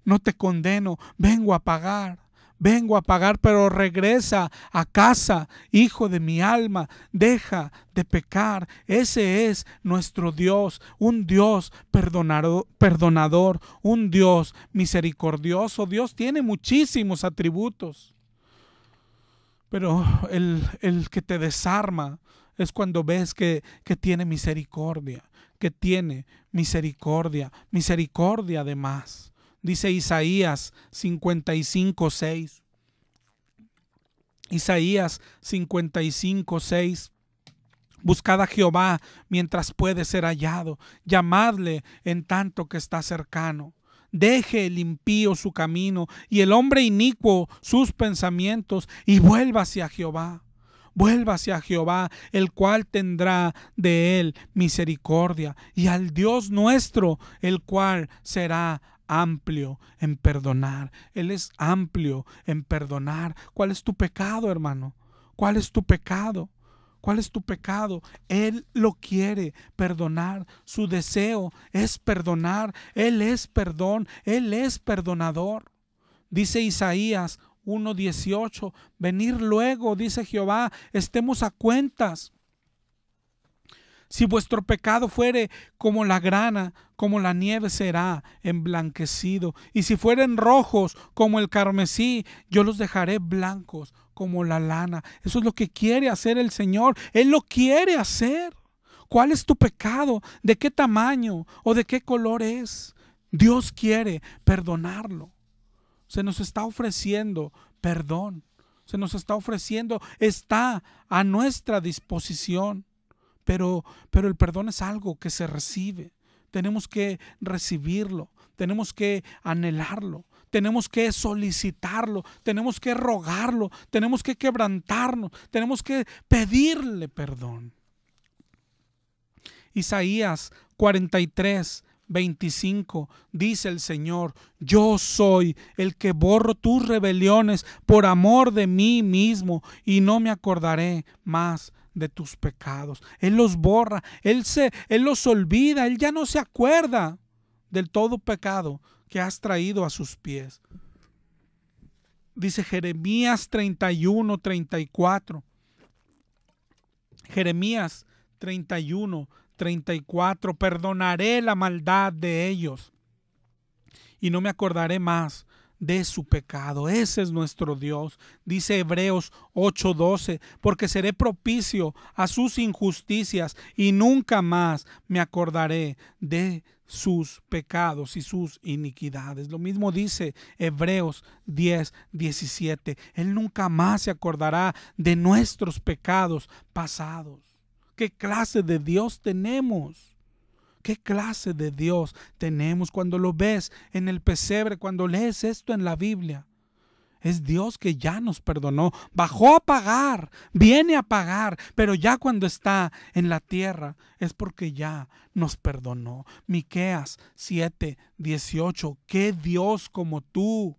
No te condeno, vengo a pagar. Vengo a pagar, pero regresa a casa, hijo de mi alma, deja de pecar. Ese es nuestro Dios, un Dios perdonador, un Dios misericordioso. Dios tiene muchísimos atributos, pero el que te desarma es cuando ves que tiene misericordia, misericordia además. Dice Isaías 55:6. Isaías 55:6. Buscad a Jehová mientras puede ser hallado. Llamadle en tanto que está cercano. Deje el impío su camino y el hombre inicuo sus pensamientos y vuelva hacia Jehová. Vuelva hacia Jehová, el cual tendrá de él misericordia, y al Dios nuestro, el cual será amplio en perdonar. Él es amplio en perdonar. ¿Cuál es tu pecado, hermano? ¿Cuál es tu pecado? ¿Cuál es tu pecado? Él lo quiere perdonar. Su deseo es perdonar. Él es perdón. Él es perdonador. Dice Isaías 1:18, venir luego, dice Jehová, estemos a cuentas. Si vuestro pecado fuere como la grana, como la nieve será emblanquecido. Y si fueren rojos como el carmesí, yo los dejaré blancos como la lana. Eso es lo que quiere hacer el Señor. Él lo quiere hacer. ¿Cuál es tu pecado? ¿De qué tamaño o de qué color es? Dios quiere perdonarlo. Se nos está ofreciendo perdón. Se nos está ofreciendo, está a nuestra disposición. Pero el perdón es algo que se recibe. Tenemos que recibirlo. tenemos que anhelarlo, tenemos que solicitarlo, tenemos que rogarlo, tenemos que quebrantarnos, tenemos que pedirle perdón. Isaías 43:25 dice el Señor: yo soy el que borro tus rebeliones por amor de mí mismo, y no me acordaré más de tus pecados. Él los borra, Él los olvida, Él ya no se acuerda del todo pecado que has traído a sus pies. Dice Jeremías 31:34. Jeremías 31:34: perdonaré la maldad de ellos y no me acordaré más de su pecado. Ese es nuestro Dios. Dice Hebreos 8:12: porque seré propicio a sus injusticias y nunca más me acordaré de sus pecados y sus iniquidades. Lo mismo dice Hebreos 10:17: Él nunca más se acordará de nuestros pecados pasados. ¿Qué clase de Dios tenemos? ¿Qué clase de Dios tenemos? Cuando lo ves en el pesebre, cuando lees esto en la Biblia, es Dios que ya nos perdonó. Bajó a pagar, viene a pagar, pero ya cuando está en la tierra es porque ya nos perdonó. Miqueas 7:18: ¿qué Dios como tú,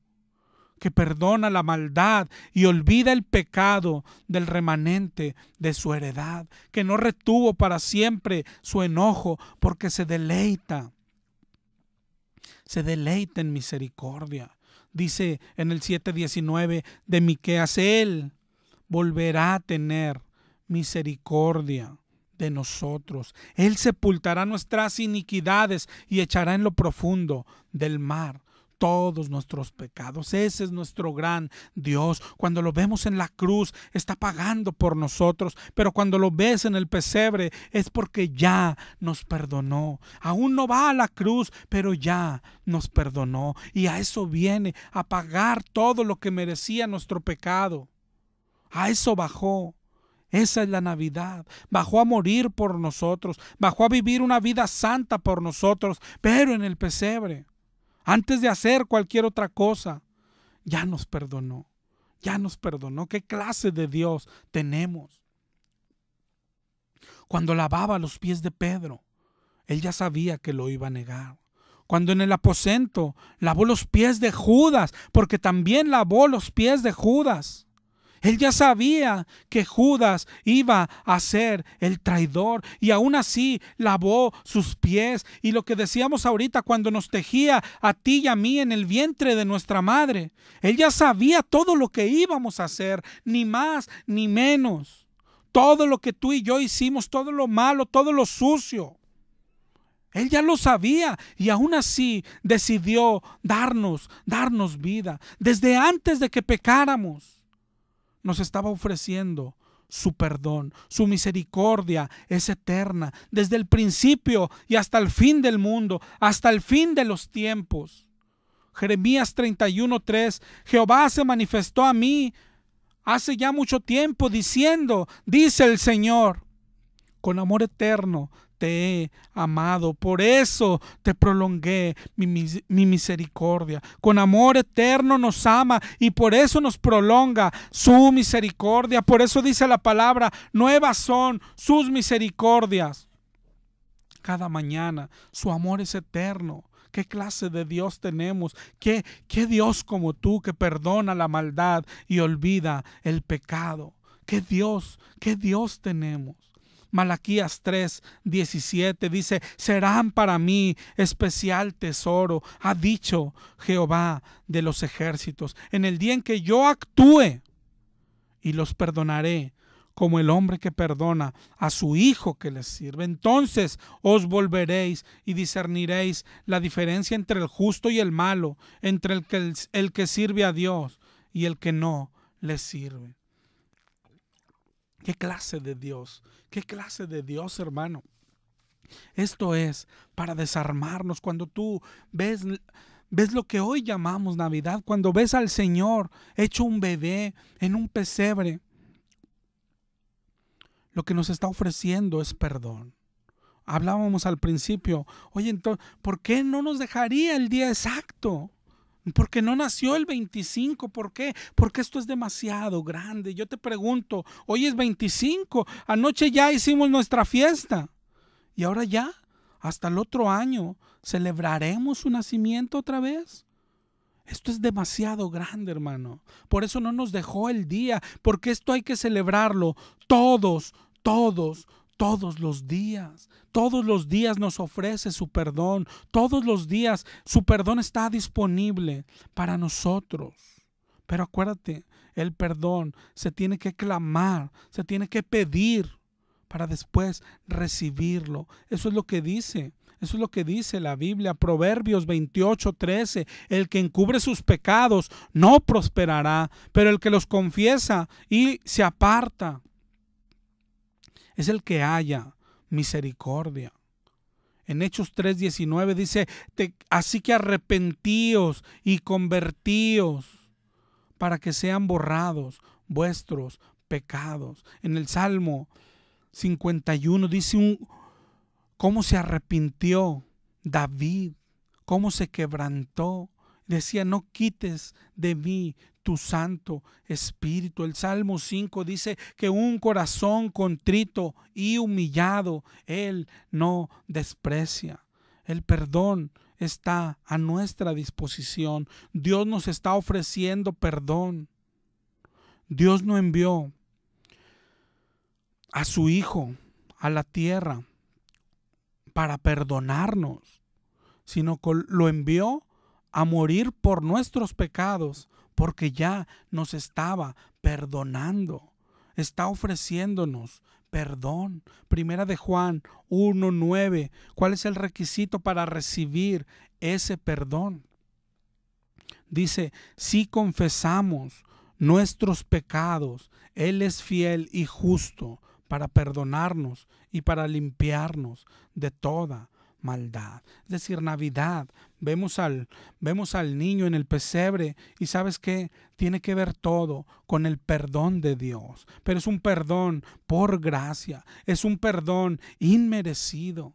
que perdona la maldad y olvida el pecado del remanente de su heredad, que no retuvo para siempre su enojo, porque se deleita en misericordia? Dice en el 7:19 de Miqueas: Él volverá a tener misericordia de nosotros. Él sepultará nuestras iniquidades y echará en lo profundo del mar todos nuestros pecados. Ese es nuestro gran Dios. Cuando lo vemos en la cruz, está pagando por nosotros, pero cuando lo ves en el pesebre es porque ya nos perdonó. Aún no va a la cruz, pero ya nos perdonó, y a eso viene, a pagar todo lo que merecía nuestro pecado. A eso bajó. Esa es la Navidad. Bajó a morir por nosotros, bajó a vivir una vida santa por nosotros, pero en el pesebre, antes de hacer cualquier otra cosa, ya nos perdonó. Ya nos perdonó. ¿Qué clase de Dios tenemos? Cuando lavaba los pies de Pedro, él ya sabía que lo iba a negar. Cuando en el aposento lavó los pies de Judas, porque también lavó los pies de Judas, él ya sabía que Judas iba a ser el traidor, y aún así lavó sus pies. Y lo que decíamos ahorita, cuando nos tejía a ti y a mí en el vientre de nuestra madre, él ya sabía todo lo que íbamos a hacer, ni más ni menos. Todo lo que tú y yo hicimos, todo lo malo, todo lo sucio, él ya lo sabía, y aún así decidió darnos vida. Desde antes de que pecáramos, nos estaba ofreciendo su perdón. Su misericordia es eterna, desde el principio y hasta el fin del mundo, hasta el fin de los tiempos. Jeremías 31:3: Jehová se manifestó a mí hace ya mucho tiempo, diciendo, dice el Señor, con amor eterno te he amado, por eso te prolongué mi misericordia. Con amor eterno nos ama y por eso nos prolonga su misericordia. Por eso dice la palabra: nuevas son sus misericordias cada mañana. Su amor es eterno. ¿Qué clase de Dios tenemos? ¿Qué Dios como tú, que perdona la maldad y olvida el pecado? ¿Qué Dios tenemos? Malaquías 3:17 dice: serán para mí especial tesoro, ha dicho Jehová de los ejércitos, en el día en que yo actúe, y los perdonaré como el hombre que perdona a su hijo que les sirve. Entonces os volveréis y discerniréis la diferencia entre el justo y el malo, entre el que sirve a Dios y el que no le sirve. ¿Qué clase de Dios? ¿Qué clase de Dios, hermano? Esto es para desarmarnos. Cuando tú ves lo que hoy llamamos Navidad, cuando ves al Señor hecho un bebé en un pesebre, lo que nos está ofreciendo es perdón. Hablábamos al principio, oye, entonces, ¿por qué no nos dejaría el día exacto? Porque no nació el 25, ¿por qué? Porque esto es demasiado grande. Yo te pregunto, hoy es 25, anoche ya hicimos nuestra fiesta y ahora ya, hasta el otro año, ¿celebraremos su nacimiento otra vez? Esto es demasiado grande, hermano. Por eso no nos dejó el día, porque esto hay que celebrarlo todos los días. Todos los días nos ofrece su perdón. Todos los días su perdón está disponible para nosotros. Pero acuérdate, el perdón se tiene que clamar, se tiene que pedir para después recibirlo. Eso es lo que dice. Eso es lo que dice la Biblia, Proverbios 28:13. El que encubre sus pecados no prosperará, pero el que los confiesa y se aparta es el que halla misericordia. En Hechos 3:19 dice, así que arrepentíos y convertíos para que sean borrados vuestros pecados. En el Salmo 51 dice cómo se arrepintió David, cómo se quebrantó. Decía, no quites de mí tu Santo Espíritu. El Salmo 5 dice que un corazón contrito y humillado Él no desprecia. El perdón está a nuestra disposición. Dios nos está ofreciendo perdón. Dios no envió a su Hijo a la tierra para perdonarnos, sino que lo envió a morir por nuestros pecados, porque ya nos estaba perdonando, está ofreciéndonos perdón. Primera de Juan 1:9. ¿Cuál es el requisito para recibir ese perdón? Dice, si confesamos nuestros pecados, Él es fiel y justo para perdonarnos y para limpiarnos de toda maldad. Es decir, Navidad, vemos al niño en el pesebre y ¿sabes qué? Tiene que ver todo con el perdón de Dios, pero es un perdón por gracia, es un perdón inmerecido.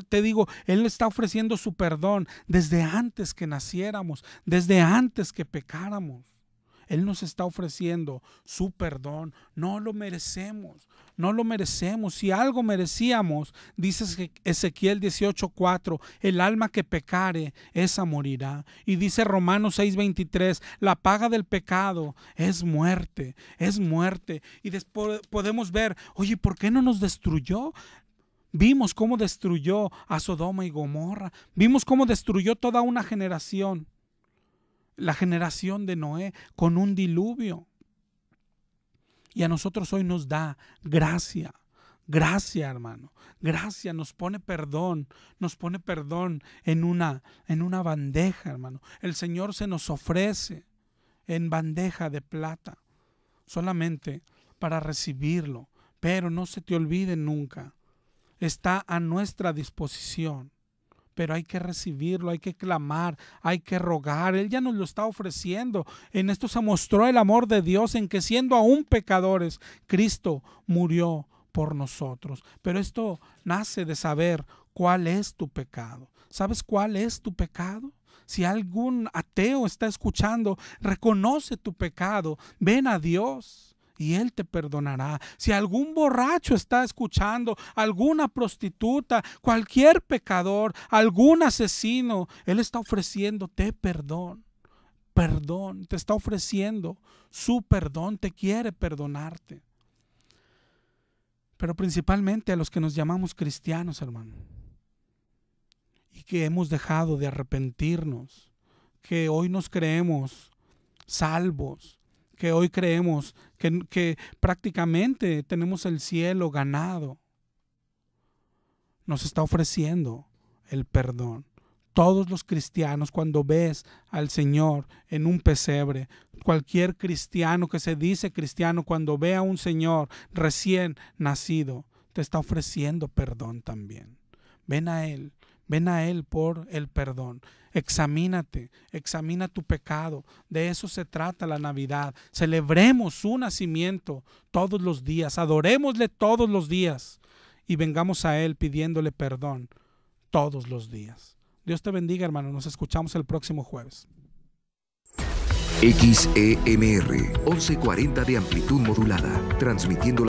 Te digo, Él está ofreciendo su perdón desde antes que naciéramos, desde antes que pecáramos. Él nos está ofreciendo su perdón. No lo merecemos. Si algo merecíamos, dice Ezequiel 18:4, el alma que pecare, esa morirá. Y dice Romanos 6:23, la paga del pecado es muerte. Y después podemos ver, oye, ¿por qué no nos destruyó? Vimos cómo destruyó a Sodoma y Gomorra. Vimos cómo destruyó toda una generación. La generación de Noé con un diluvio. Y a nosotros hoy nos da gracia. Gracia, hermano. Gracia, nos pone perdón en una bandeja, hermano. El Señor se nos ofrece en bandeja de plata, solamente para recibirlo. Pero no se te olvide nunca, está a nuestra disposición. Pero hay que recibirlo, hay que clamar, hay que rogar. Él ya nos lo está ofreciendo. En esto se mostró el amor de Dios, en que siendo aún pecadores, Cristo murió por nosotros. Pero esto nace de saber cuál es tu pecado. ¿Sabes cuál es tu pecado? Si algún ateo está escuchando, reconoce tu pecado, ven a Dios y Él te perdonará. Si algún borracho está escuchando, alguna prostituta, cualquier pecador, algún asesino, Él está ofreciéndote perdón. Te está ofreciendo su perdón, te quiere perdonarte. Pero principalmente a los que nos llamamos cristianos, hermano, y que hemos dejado de arrepentirnos, que hoy nos creemos salvos, que hoy creemos que prácticamente tenemos el cielo ganado. Nos está ofreciendo el perdón. Todos los cristianos, cuando ves al Señor en un pesebre, cualquier cristiano que se dice cristiano, cuando ve a un Señor recién nacido, te está ofreciendo perdón también. Ven a Él por el perdón. Examínate, examina tu pecado. De eso se trata la Navidad. Celebremos su nacimiento todos los días, adorémosle todos los días y vengamos a Él pidiéndole perdón todos los días. Dios te bendiga, hermano. Nos escuchamos el próximo jueves. XEMR 1140 de amplitud modulada, transmitiendo